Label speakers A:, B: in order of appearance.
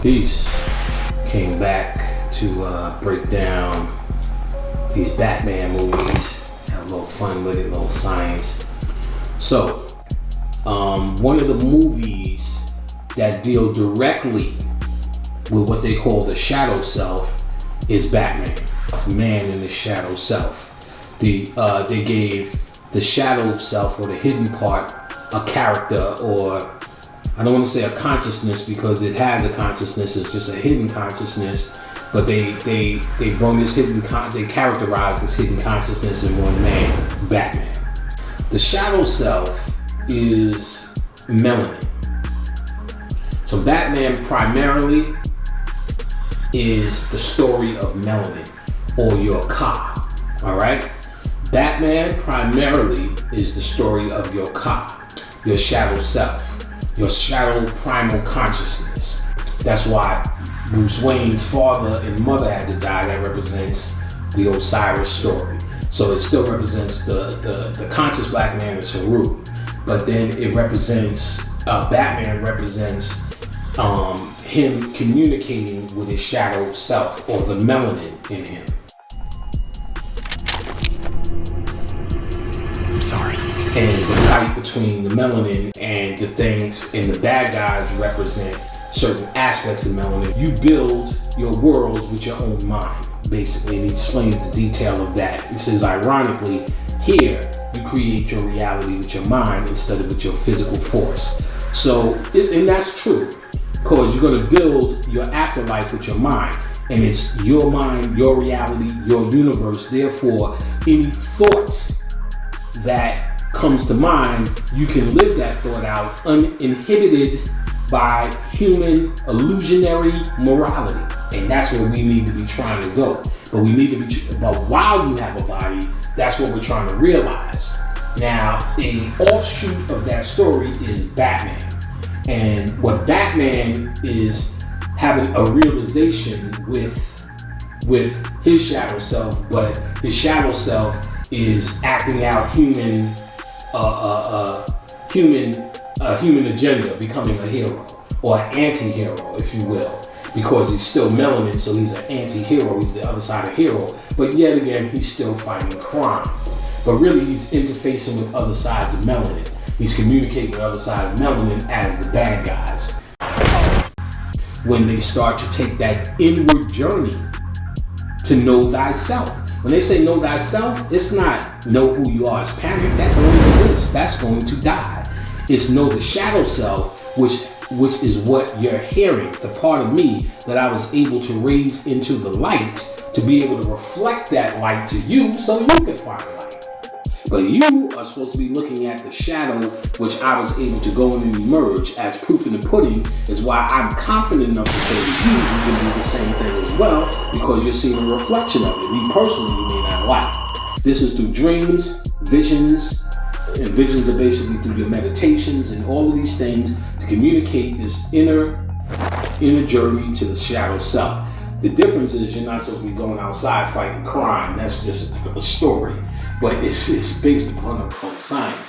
A: Peace. Came back to break down these Batman movies. Have a little fun with it, a little science. So, one of the movies that deal directly with what they call the shadow self is Batman, Man in the Shadow Self. They gave the shadow self, or the hidden part, a character, or I don't want to say a consciousness because it has a consciousness, it's just a hidden consciousness, but they brought this they characterized this hidden consciousness in one man, Batman. The shadow self is melanin. So Batman primarily is the story of melanin, or your ka, alright? Batman primarily is the story of your ka, your shadow self, your shadow primal consciousness. That's why Bruce Wayne's father and mother had to die. That represents the Osiris story. So it still represents the conscious black man is Haru, but then it represents, Batman represents him communicating with his shadow self, or the melanin in him.
B: I'm sorry.
A: And the fight between the melanin and the things, and the bad guys represent certain aspects of melanin. You build your worlds with your own mind, basically, and he explains the detail of that. He says, ironically, here you create your reality with your mind instead of with your physical force. So, and that's true, because you're going to build your afterlife with your mind, and it's your mind, your reality, your universe. Therefore, any thought that comes to mind, you can live that thought out uninhibited by human illusionary morality. And that's where we need to be trying to go. But we need to be, but while you have a body, that's what we're trying to realize. Now, an offshoot of that story is Batman. And what Batman is having a realization with his shadow self, but his shadow self is acting out human agenda, becoming a hero, or an anti-hero, if you will, because he's still melanin, so he's an anti-hero, he's the other side of hero, but yet again, he's still fighting crime. But really, he's interfacing with other sides of melanin. He's communicating with other sides of melanin as the bad guys. When they start to take that inward journey to know thyself. When they say know thyself, it's not know who you are as panic. That don't exist. That's going to die. It's know the shadow self, which is what you're hearing, the part of me that I was able to raise into the light to be able to reflect that light to you so you can find light. But you are supposed to be looking at the shadow, which I was able to go in and emerge as proof in the pudding, is why I'm confident enough to say that you can do the same thing as well, because you're seeing a reflection of it. Me personally, you may not like. This is through dreams, visions, and visions are basically through your meditations and all of these things to communicate this inner journey to the shadow self. The difference is you're not supposed to be going outside fighting crime. That's just a story. But it's based upon occult science.